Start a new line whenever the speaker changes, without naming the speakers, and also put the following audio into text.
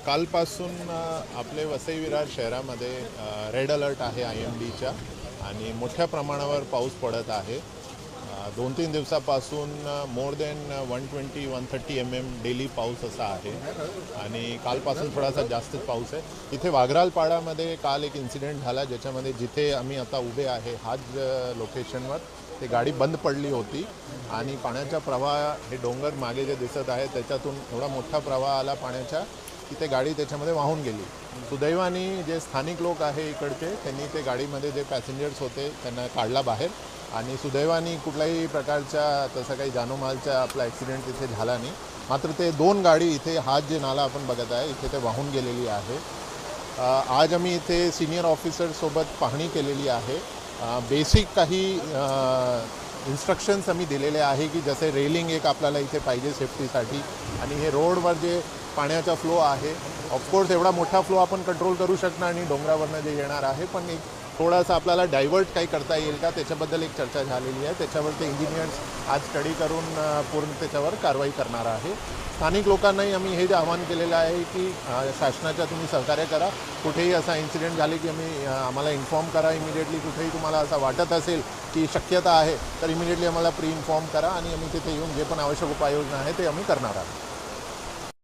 कालपासून आपले वसई विरार शहरामध्ये रेड अलर्ट आहे IMDच्या आणि मोठ्या प्रमाणावर पाऊस पडत आहे. 2-3 दिवसापासून मोर दॅन 120-130 mm डेली पाऊस असा आहे आणि कालपासून थोडासा जास्तच पाऊस आहे. इथे वाघरालपाडामध्ये काल एक इन्सिडेंट झाला ज्याच्यामध्ये जिथे आम्ही आता उभे आहे हाच लोकेशनवर ते गाडी बंद पडली होती आणि पाण्याचा प्रवाह हे डोंगर मागे जे दिसत आहे त्याच्यातून एवढा मोठा प्रवाह आला पाण्याचा की ते गाडी त्याच्यामध्ये वाहून गेली. सुदैवाने जे स्थानिक लोक आहे इकडचे त्यांनी ते गाडीमध्ये जे पॅसेंजर्स होते त्यांना काढला बाहेर आणि सुदैवाने कुठल्याही प्रकारचा तसा काही जानोमालचा आपला ॲक्सिडेंट तिथे झाला नाही. मात्र ते 2 गाडी इथे हाच जे नाला आपण बघत आहे इथे ते वाहून गेलेली आहे. आज आम्ही इथे सिनियर ऑफिसरसोबत पाहणी केलेली आहे. बेसिक काही इन्स्ट्रक्शन्स आम्ही दिलेले आहे की जसे रेलिंग एक आपल्याला इथे पाहिजे सेफ्टीसाठी आणि हे रोडवर जे पाण्याचा फ्लो आहे ऑफकोर्स एवढा मोठा फ्लो आपण कंट्रोल करू शकणार आणि डोंगरावरनं जे येणार आहे पण एक थोडासा आपल्याला डायव्हर्ट काही करता येईल का त्याच्याबद्दल एक चर्चा झालेली आहे. त्याच्यावर ते इंजिनियर्स आज स्टडी करून पूर्ण त्याच्यावर कारवाई करणार आहे. स्थानिक लोकांनाही आम्ही हे जे आवाहन केलेलं आहे की शासनाच्या तुम्ही सहकार्य करा. कुठेही असा इन्सिडेंट झाले की आम्हाला इन्फॉर्म करा इमिडिएटली. कुठेही तुम्हाला असं वाटत असेल की शक्यता आहे तर इमिडिएटली आम्हाला प्री इन्फॉर्म करा आणि आम्ही तिथे येऊन जे पण आवश्यक उपाययोजना आहे ते आम्ही करणार आहोत.